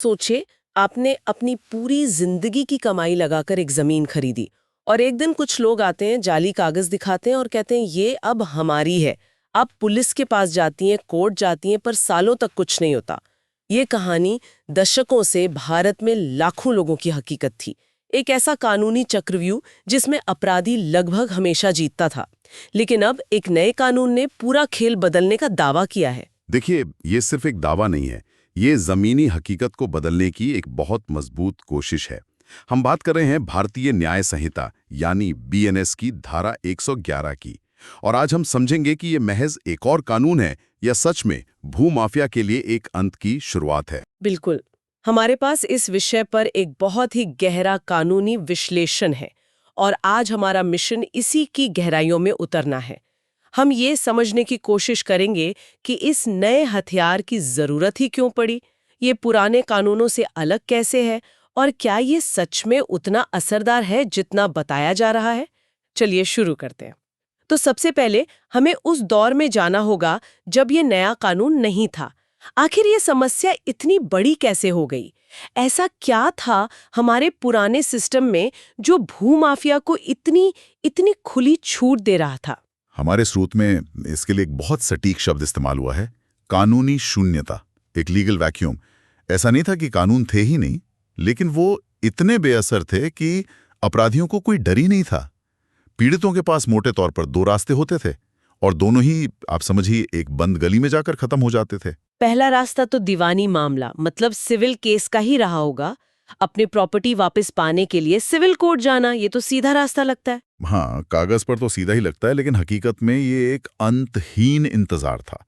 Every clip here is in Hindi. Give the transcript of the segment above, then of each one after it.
सोचिए, आपने अपनी पूरी जिंदगी की कमाई लगाकर एक जमीन खरीदी और एक दिन कुछ लोग आते हैं, जाली कागज दिखाते हैं और कहते हैं ये अब हमारी है। आप पुलिस के पास जाती हैं, कोर्ट जाती हैं, पर सालों तक कुछ नहीं होता। ये कहानी दशकों से भारत में लाखों लोगों की हकीकत थी। एक ऐसा कानूनी चक्रव्यूह जिसमें अपराधी लगभग हमेशा जीतता था। लेकिन अब एक नए कानून ने पूरा खेल बदलने का दावा किया है। देखिए, ये सिर्फ एक दावा नहीं है, ये जमीनी हकीकत को बदलने की एक बहुत मजबूत कोशिश है। हम बात कर रहे हैं भारतीय न्याय संहिता यानी बीएनएस की धारा 111 की। और आज हम समझेंगे कि ये महज एक और कानून है या सच में भूमाफिया के लिए एक अंत की शुरुआत है। बिल्कुल। हमारे पास इस विषय पर एक बहुत ही गहरा कानूनी विश्लेषण है और आज हमारा मिशन इसी की गहराइयों में उतरना है। हम ये समझने की कोशिश करेंगे कि इस नए हथियार की जरूरत ही क्यों पड़ी, ये पुराने कानूनों से अलग कैसे है और क्या ये सच में उतना असरदार है जितना बताया जा रहा है। चलिए शुरू करते हैं। तो सबसे पहले हमें उस दौर में जाना होगा जब ये नया कानून नहीं था। आखिर ये समस्या इतनी बड़ी कैसे हो गई? ऐसा क्या था हमारे पुराने सिस्टम में जो भूमाफिया को इतनी इतनी खुली छूट दे रहा था? हमारे स्रोत में इसके लिए एक बहुत सटीक शब्द इस्तेमाल हुआ है, कानूनी शून्यता, एक लीगल वैक्यूम। ऐसा नहीं था कि कानून थे ही नहीं, लेकिन वो इतने बेअसर थे कि अपराधियों को कोई डर ही नहीं था। पीड़ितों के पास मोटे तौर पर दो रास्ते होते थे और दोनों ही आप समझिए एक बंद गली में जाकर खत्म हो जाते थे। पहला रास्ता तो दीवानी मामला मतलब सिविल केस का ही रहा होगा। अपनी प्रॉपर्टी वापस पाने के लिए सिविल कोर्ट जाना, ये तो सीधा रास्ता लगता है। हाँ, कागज पर तो सीधा ही लगता है, लेकिन हकीकत में ये एक अंतहीन इंतजार था।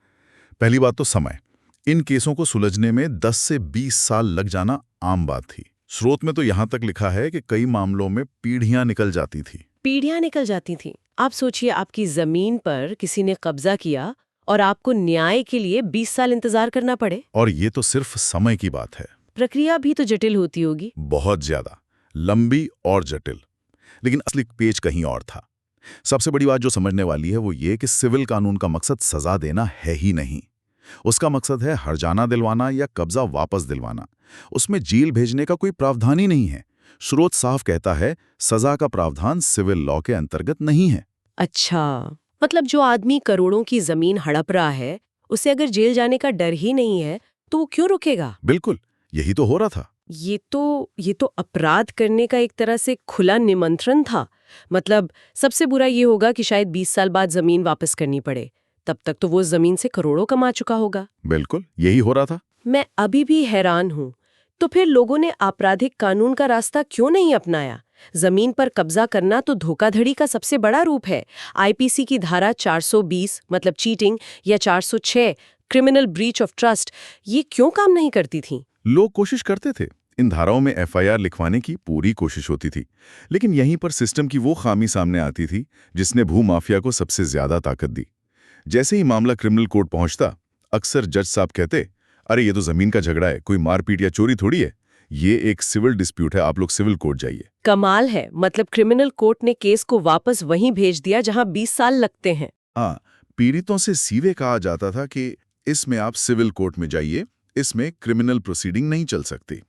पहली बात तो समय। इन केसों को सुलझने में 10 से 20 साल लग जाना आम बात थी। स्रोत में तो यहां तक लिखा है कि कई मामलों में पीढ़ियां निकल जाती थी। पीढ़ियां निकल जाती थी। आप सोचिए, आपकी जमीन पर किसी ने कब्जा किया और आपको न्याय के लिए 20 साल इंतजार करना पड़े। और ये तो सिर्फ समय की बात है। प्रक्रिया भी तो जटिल होती होगी। बहुत ज्यादा लंबी और जटिल। लेकिन असली पेच कहीं और था। सबसे बड़ी बात जो समझने वाली है वो ये कि सिविल कानून का मकसद सजा देना है ही नहीं। उसका मकसद है हर्जाना दिलवाना या कब्जा वापस दिलवाना। उसमें जेल भेजने का कोई प्रावधान ही नहीं है। स्रोत साफ कहता है, सजा का प्रावधान सिविल लॉ के अंतर्गत नहीं है। अच्छा, मतलब जो आदमी करोड़ों की जमीन हड़प रहा है, उसे अगर जेल जाने का डर ही नहीं है तो वो क्यों रुकेगा? बिल्कुल, यही तो हो रहा था। ये तो अपराध करने का एक तरह से खुला निमंत्रण था। मतलब सबसे बुरा ये होगा कि शायद 20 साल बाद जमीन वापस करनी पड़े। तब तक तो वो जमीन से करोड़ों कमा चुका होगा। बिल्कुल, यही हो रहा था। मैं अभी भी हैरान हूँ। तो फिर लोगों ने आपराधिक कानून का रास्ता क्यों नहीं अपनाया? जमीन पर कब्जा करना तो धोखाधड़ी का सबसे बड़ा रूप है। आईपीसी की धारा 420 मतलब चीटिंग या 406 क्रिमिनल ब्रीच ऑफ ट्रस्ट, ये क्यों काम नहीं करती थी? लोग कोशिश करते थे। इन धाराओं में एफआईआर लिखवाने की पूरी कोशिश होती थी, लेकिन यहीं पर सिस्टम की वो खामी सामने आती थी जिसने भूमाफिया को सबसे ज्यादा ताकत दी। जैसे ही मामला क्रिमिनल कोर्ट पहुंचता, अक्सर जज साहब कहते, अरे ये तो जमीन का झगड़ा है, कोई मारपीट या चोरी थोड़ी है, ये एक सिविल डिस्प्यूट है, आप लोग सिविल कोर्ट जाइए। कमाल है, मतलब क्रिमिनल कोर्ट ने केस को वापस वहीं भेज दिया जहां 20 साल लगते हैं। हाँ, पीड़ितों से सीधे कहा जाता था कि इसमें आप सिविल कोर्ट में जाइए, इसमें क्रिमिनल प्रोसीडिंग नहीं चल सकती।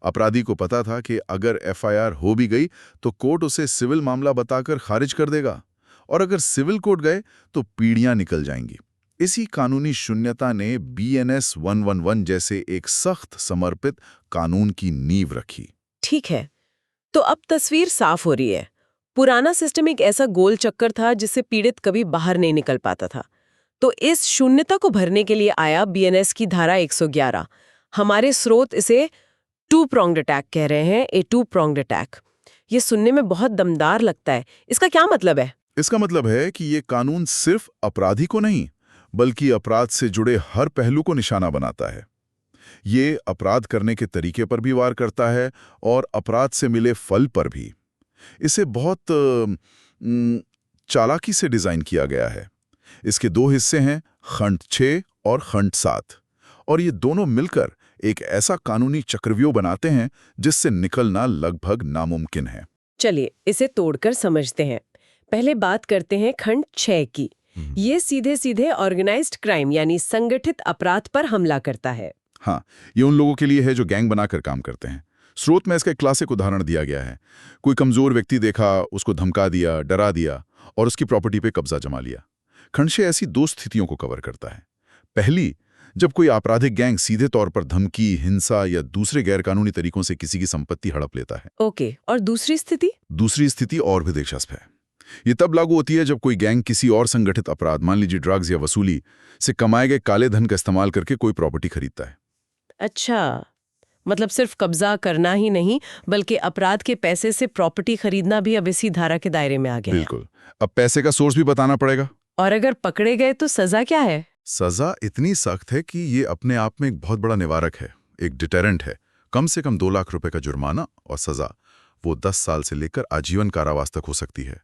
अपराधी को पता था कि अगर एफआईआर हो भी गई तो कोर्ट उसे सिविल मामला बताकर खारिज कर देगा, और अगर सिविल कोर्ट गए तो पीढ़ियां निकल जाएंगी। इसी कानूनी शून्यता ने बीएनएस 111 जैसे एक सख्त समर्पित कानून की नींव रखी। ठीक है, तो अब तस्वीर साफ हो रही है। पुराना सिस्टम एक ऐसा गोल चक्कर था जिससे पीड़ित कभी बाहर नहीं निकल पाता था। तो इस शून्यता को भरने के लिए आया बीएनएस की धारा 111। हमारे स्रोत इसे टू प्रोंग्ड अटैक कह रहे हैं, ए टू प्रोंग्ड अटैक। ये सुनने में बहुत दमदार लगता है। इसका क्या मतलब है? इसका मतलब है कि ये कानून सिर्फ अपराधी को नहीं, बल्कि अपराध से जुड़े हर पहलू को निशाना बनाता है। ये अपराध करने के तरीके पर भी वार करता है और अपराध से मिले फल पर भी। इसे बहुत चालाकी से डिजाइन किया गया है। इसके दो हिस्से हैं, खंड 6 और खंड 7, और ये दोनों मिलकर एक ऐसा कानूनी चक्रव्यूह बनाते हैं जिससे निकलना लगभग नामुमकिन है। चलिए इसे तोड़कर समझते हैं। पहले बात करते हैं खंड 6 की। ये सीधे सीधे ऑर्गेनाइज्ड क्राइम यानी संगठित अपराध पर हमला करता है। हाँ, ये उन लोगों के लिए है जो गैंग बनाकर काम करते हैं। स्रोत में इसका एक क्लासिक उदाहरण दिया गया है। कोई कमजोर व्यक्ति देखा, उसको धमका दिया, डरा दिया और उसकी प्रॉपर्टी पे कब्जा जमा लिया। खंड 6 ऐसी 2 स्थितियों को कवर करता है। पहली, जब कोई आपराधिक गैंग सीधे तौर पर धमकी, हिंसा या दूसरे गैरकानूनी तरीकों से किसी की संपत्ति हड़प लेता है। ओके, और दूसरी स्थिति? दूसरी स्थिति और भी दिलचस्प है। ये तब लागू होती है जब कोई गैंग किसी और संगठित अपराध, मान लीजिए ड्रग्स या वसूली, से कमाए गए काले धन का इस्तेमाल करके कोई प्रॉपर्टी खरीदता है। अच्छा, मतलब सिर्फ कब्जा करना ही नहीं, बल्कि अपराध के पैसे से प्रॉपर्टी खरीदना भी अब इसी धारा के दायरे में आ गया है। बिल्कुल। अब पैसे का सोर्स भी बताना पड़ेगा। और अगर पकड़े गए तो सजा क्या है? सजा इतनी सख्त है कि ये अपने आप में एक बहुत बड़ा निवारक है, एक डिटेरेंट है। कम से कम 2 लाख रुपए का जुर्माना और सजा वो 10 साल से लेकर आजीवन कारावास तक हो सकती है।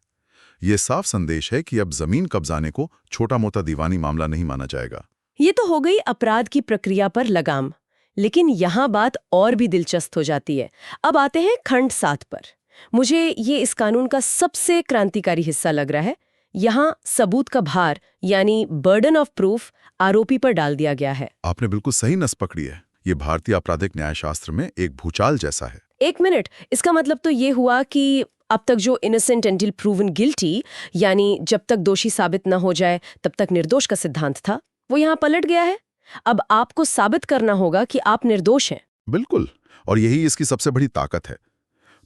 ये साफ संदेश है कि अब जमीन कब्जाने को छोटा मोटा दीवानी मामला नहीं माना जाएगा। ये तो हो गई अपराध की प्रक्रिया पर लगाम, लेकिन यहाँ बात और भी दिलचस्प हो जाती है। अब आते हैं खंड 7 पर। मुझे ये इस कानून का सबसे क्रांतिकारी हिस्सा लग रहा है। यहाँ सबूत का भार यानी बर्डन ऑफ प्रूफ आरोपी पर डाल दिया गया है। आपने बिल्कुल सही नस पकड़ी है। ये भारतीय आपराधिक न्यायशास्त्र में एक भूचाल जैसा है। एक मिनट, इसका मतलब तो ये हुआ कि अब तक जो इनोसेंट अंटिल प्रूवन गिल्टी, यानी जब तक दोषी साबित न हो जाए तब तक निर्दोष का सिद्धांत था, वो यहाँ पलट गया है। अब आपको साबित करना होगा कि आप निर्दोष हैं। बिल्कुल, और यही इसकी सबसे बड़ी ताकत है।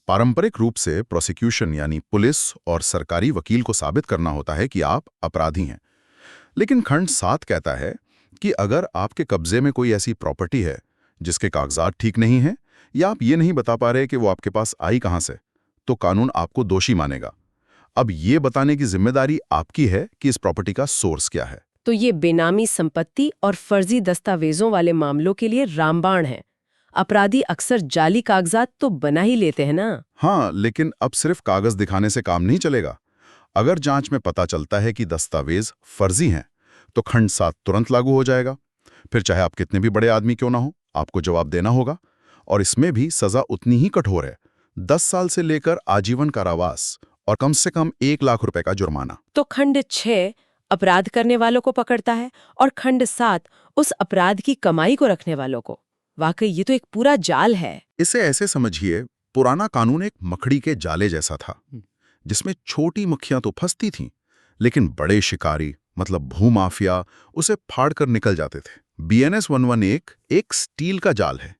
पारंपरिक रूप से प्रोसिक्यूशन यानी पुलिस और सरकारी वकील को साबित करना होता है कि आप अपराधी हैं। लेकिन खंड 7 कहता है कि अगर आपके कब्जे में कोई ऐसी प्रॉपर्टी है जिसके कागजात ठीक नहीं हैं, या आप ये नहीं बता पा रहे कि वो आपके पास आई कहां से, तो कानून आपको दोषी मानेगा। अब ये बताने की जिम्मेदारी आपकी है कि इस प्रॉपर्टी का सोर्स क्या है। तो ये बेनामी संपत्ति और फर्जी दस्तावेजों वाले मामलों के लिए रामबाण है। अपराधी अक्सर जाली कागजात तो बना ही लेते हैं ना। हाँ, लेकिन अब सिर्फ कागज दिखाने से काम नहीं चलेगा। अगर जांच में पता चलता है कि दस्तावेज फर्जी हैं, तो खंड 7 तुरंत लागू हो जाएगा। फिर चाहे आप कितने भी बड़े आदमी क्यों ना हो, आपको जवाब देना होगा। और इसमें भी सजा उतनी ही कठोर है, 10 साल से लेकर आजीवन कारावास और कम से कम 1 लाख रुपए का जुर्माना। तो खंड 6 अपराध करने वालों को पकड़ता है और खंड 7 उस अपराध की कमाई को रखने वालों को। वाकई ये तो एक पूरा जाल है। इसे ऐसे समझिए, पुराना कानून एक मकड़ी के जाले जैसा था, जिसमें छोटी मक्खियां तो फंसती थीं, लेकिन बड़े शिकारी मतलब भूमाफिया उसे फाड़कर निकल जाते थे। BNS 111 एक स्टील का जाल है।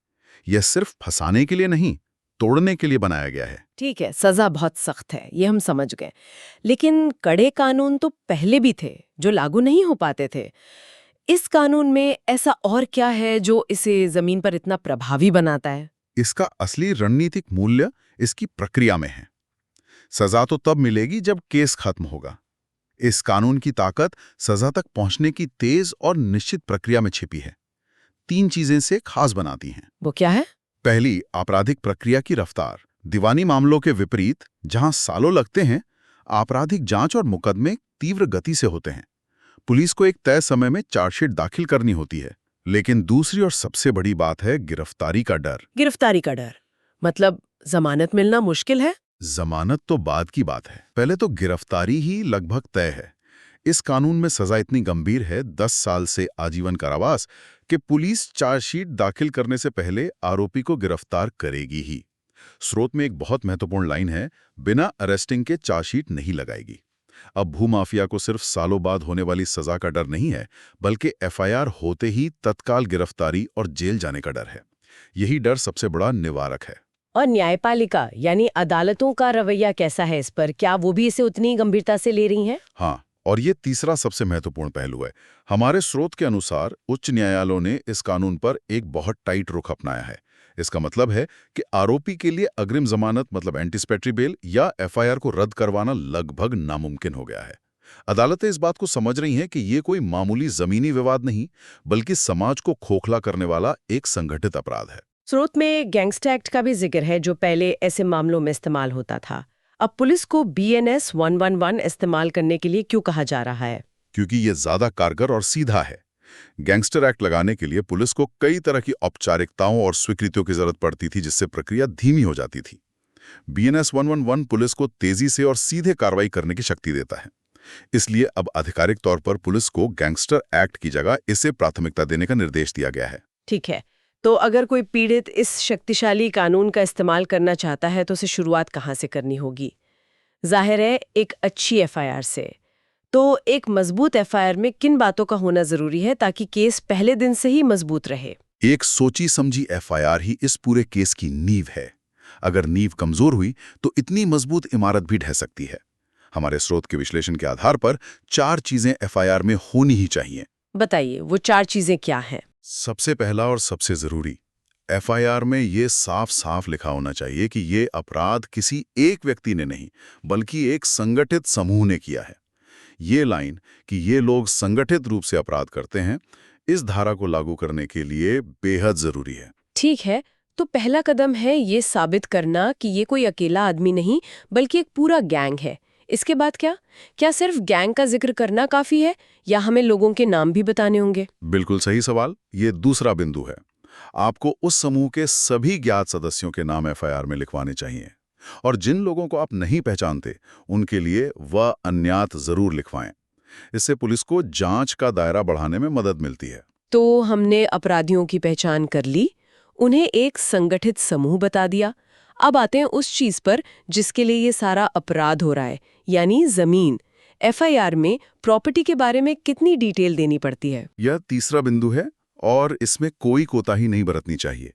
यह सिर्फ फंसाने के लिए नहीं, तोड़ने के लिए बनाया गया है। ठीक है, सजा बहुत सख्त है, ये हम समझ गए। लेकिन कड़े कानून तो पहले भी थे जो लागू नहीं हो पाते थे। इस कानून में ऐसा और क्या है जो इसे जमीन पर इतना प्रभावी बनाता है? इसका असली रणनीतिक मूल्य इसकी प्रक्रिया में है। सजा तो तब मिलेगी जब केस खत्म होगा। इस कानून की ताकत सजा तक पहुंचने की तेज और निश्चित प्रक्रिया में छिपी है। 3 चीजें इसे खास बनाती हैं। वो क्या है? पहली, आपराधिक प्रक्रिया की रफ्तार। दीवानी मामलों के विपरीत, जहां सालों लगते हैं, आपराधिक जांच और मुकदमे तीव्र गति से होते हैं। पुलिस को एक तय समय में चार्जशीट दाखिल करनी होती है। लेकिन दूसरी और सबसे बड़ी बात है गिरफ्तारी का डर। गिरफ्तारी का डर मतलब जमानत मिलना मुश्किल है? जमानत तो बाद की बात है, पहले तो गिरफ्तारी ही लगभग तय है। इस कानून में सजा इतनी गंभीर है, 10 साल से आजीवन कारावास, कि पुलिस चार्जशीट दाखिल करने से पहले आरोपी को गिरफ्तार करेगी ही। स्रोत में एक बहुत महत्वपूर्ण लाइन है, बिना अरेस्टिंग के चार्जशीट नहीं लगाएगी। अब भूमाफिया को सिर्फ सालों बाद होने वाली सजा का डर नहीं है, बल्कि FIR होते ही तत्काल गिरफ्तारी और जेल जाने का डर है। यही डर सबसे बड़ा निवारक है। और न्यायपालिका यानी अदालतों का रवैया कैसा है इस पर? क्या वो भी इसे उतनी गंभीरता से ले रही हैं? हाँ, और ये तीसरा सबसे महत्वपूर्ण पहलू है। हमारे स्रोत के अनुसार उच्च न्यायालयों ने इस कानून पर एक बहुत टाइट रुख अपनाया है। इसका मतलब है कि आरोपी के लिए अग्रिम जमानत मतलब एंटीसिपेटरी बेल या FIR को रद्द करवाना लगभग नामुमकिन हो गया है। अदालतें इस बात को समझ रही हैं कि ये कोई मामूली जमीनी विवाद नहीं, बल्कि समाज को खोखला करने वाला एक संगठित अपराध है। स्रोत में गैंगस्टर एक्ट का भी जिक्र है, जो पहले ऐसे मामलों में इस्तेमाल होता था। अब पुलिस को BNS 111 इस्तेमाल करने के लिए क्यों कहा जा रहा है? क्योंकि ये ज्यादा कारगर और सीधा है। गैंगस्टर एक्ट लगाने के लिए पुलिस को कई तरह की औपचारिकताओं और स्वीकृतियों की जरूरत पड़ती थी, जिससे प्रक्रिया धीमी हो जाती थी। BNS 111 पुलिस को तेजी से और सीधे कार्रवाई करने की शक्ति देता है। इसलिए अब आधिकारिक तौर पर पुलिस को गैंगस्टर एक्ट की जगह इसे प्राथमिकता देने का निर्देश दिया गया है। ठीक है, तो अगर कोई पीड़ित इस शक्तिशाली कानून का इस्तेमाल करना चाहता है तो उसे शुरुआत कहाँ से करनी होगी? जाहिर है एक अच्छी एफआईआर से। तो एक मजबूत एफआईआर में किन बातों का होना जरूरी है ताकि केस पहले दिन से ही मजबूत रहे? एक सोची समझी एफआईआर ही इस पूरे केस की नींव है। अगर नींव कमजोर हुई तो इतनी मजबूत इमारत भी ढह सकती है। हमारे स्रोत के विश्लेषण के आधार पर 4 चीजें एफआईआर में होनी ही चाहिए। बताइए वो 4 चीजें क्या हैं? सबसे पहला और सबसे जरूरी, एफआईआर में ये साफ साफ लिखा होना चाहिए कि ये अपराध किसी एक व्यक्ति ने नहीं बल्कि एक संगठित समूह ने किया है। ये लाइन कि ये लोग संगठित रूप से अपराध करते हैं, इस धारा को लागू करने के लिए बेहद जरूरी है। ठीक है, तो पहला कदम है ये साबित करना कि ये कोई अकेला आदमी नहीं बल्कि एक पूरा गैंग है। इसके बाद क्या सिर्फ गैंग का जिक्र करना काफी है या हमें लोगों के नाम भी बताने होंगे? बिल्कुल सही सवाल। ये दूसरा बिंदु है। आपको उस समूह के सभी ज्ञात सदस्यों के नाम एफआईआर में लिखवाने चाहिए और जिन लोगों को आप नहीं पहचानते उनके लिए वह अज्ञात जरूर लिखवाएं। इससे पुलिस को जांच का दायरा बढ़ाने में मदद मिलती है। तो हमने अपराधियों की पहचान कर ली, उन्हें एक संगठित समूह बता दिया। अब आते हैं उस चीज पर जिसके लिए ये सारा अपराध हो रहा है, यानी जमीन। एफआईआर में प्रॉपर्टी के बारे में कितनी डिटेल देनी पड़ती है? यह तीसरा बिंदु है और इसमें कोई कोताही नहीं बरतनी चाहिए।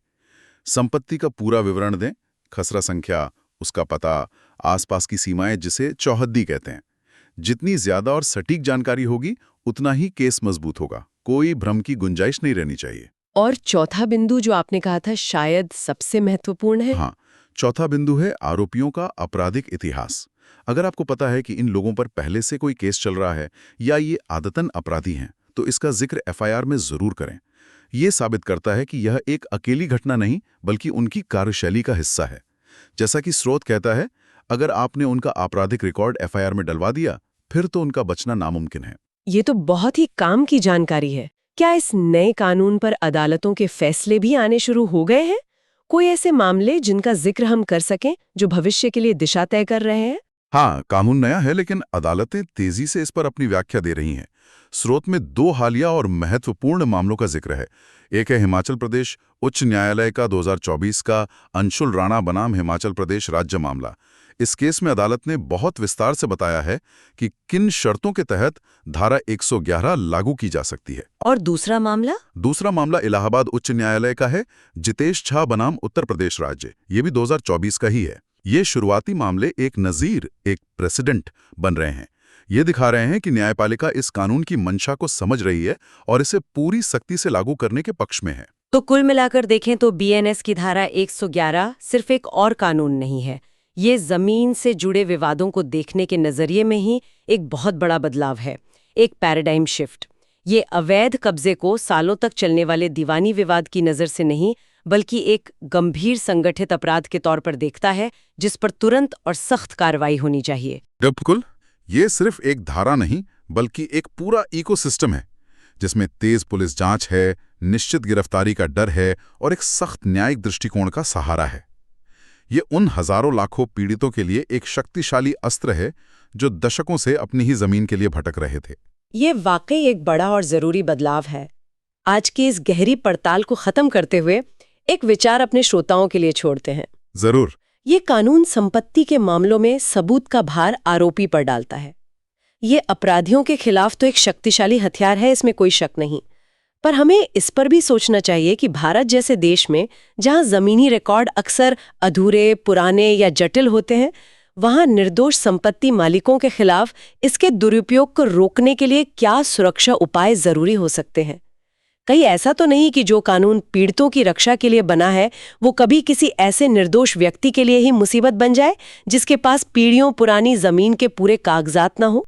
संपत्ति का पूरा विवरण दें, खसरा संख्या, उसका पता, आसपास की सीमाएं जिसे चौहद्दी कहते हैं। जितनी ज्यादा और सटीक जानकारी होगी उतना ही केस मजबूत होगा। कोई भ्रम की गुंजाइश नहीं रहनी चाहिए। और चौथा बिंदु जो आपने कहा था शायद सबसे महत्वपूर्ण है। हाँ, चौथा बिंदु है आरोपियों का आपराधिक इतिहास। अगर आपको पता है कि इन लोगों पर पहले से कोई केस चल रहा है या ये आदतन अपराधी हैं, तो इसका जिक्र एफआईआर में जरूर करें। ये साबित करता है कि यह एक अकेली घटना नहीं बल्कि उनकी कार्यशैली का हिस्सा है। जैसा कि स्रोत कहता है, अगर आपने उनका आपराधिक रिकॉर्ड एफआईआर में डलवा दिया, फिर तो उनका बचना नामुमकिन है। ये तो बहुत ही काम की जानकारी है। क्या इस नए कानून पर अदालतों के फैसले भी आने शुरू हो गए हैं? कोई ऐसे मामले जिनका जिक्र हम कर सकें जो भविष्य के लिए दिशा तय कर रहे हैं? हाँ, कानून नया है लेकिन अदालतें तेजी से इस पर अपनी व्याख्या दे रही हैं। स्रोत में 2 हालिया और महत्वपूर्ण मामलों का जिक्र है। एक है हिमाचल प्रदेश उच्च न्यायालय का 2024 का अंशुल राणा बनाम हिमाचल प्रदेश राज्य मामला। इस केस में अदालत ने बहुत विस्तार से बताया है कि किन शर्तों के तहत धारा 111 लागू की जा सकती है। और दूसरा मामला इलाहाबाद उच्च न्यायालय का है जितेश झा बनाम उत्तर प्रदेश राज्य। ये भी 2024 का ही है। ये शुरुआती मामले एक नजीर, एक प्रेसिडेंट बन रहे हैं। ये दिखा रहे हैं कि न्यायपालिका इस कानून की मंशा को समझ रही है और इसे पूरी सख्ती से लागू करने के पक्ष में है। तो कुल मिलाकर देखें तो बीएनएस की धारा 111 सिर्फ एक और कानून नहीं है, ये जमीन से जुड़े विवादों को देखने के नजरिए में ही एक बहुत बड़ा बदलाव है, एक पैराडाइम शिफ्ट। ये अवैध कब्जे को सालों तक चलने वाले दीवानी विवाद की नज़र से नहीं बल्कि एक गंभीर संगठित अपराध के तौर पर देखता है जिस पर तुरंत और सख्त कार्रवाई होनी चाहिए। बिल्कुल, ये सिर्फ एक धारा नहीं बल्कि एक पूरा इकोसिस्टम है जिसमें तेज पुलिस जांच है, निश्चित गिरफ्तारी का डर है और एक सख्त न्यायिक दृष्टिकोण का सहारा है। ये उन हजारों लाखों पीड़ितों के लिए एक शक्तिशाली अस्त्र है जो दशकों से अपनी ही जमीन के लिए भटक रहे थे। ये वाकई एक बड़ा और जरूरी बदलाव है। आज की इस गहरी पड़ताल को खत्म करते हुए एक विचार अपने श्रोताओं के लिए छोड़ते हैं। जरूर। ये कानून संपत्ति के मामलों में सबूत का भार आरोपी पर डालता है। ये अपराधियों के खिलाफ तो एक शक्तिशाली हथियार है, इसमें कोई शक नहीं, पर हमें इस पर भी सोचना चाहिए कि भारत जैसे देश में जहां जमीनी रिकॉर्ड अक्सर अधूरे, पुराने या जटिल होते हैं, वहां निर्दोष संपत्ति मालिकों के खिलाफ इसके दुरुपयोग को रोकने के लिए क्या सुरक्षा उपाय जरूरी हो सकते हैं। कहीं ऐसा तो नहीं कि जो कानून पीड़ितों की रक्षा के लिए बना है वो कभी किसी ऐसे निर्दोष व्यक्ति के लिए ही मुसीबत बन जाए जिसके पास पीढ़ियों पुरानी जमीन के पूरे कागजात ना हो।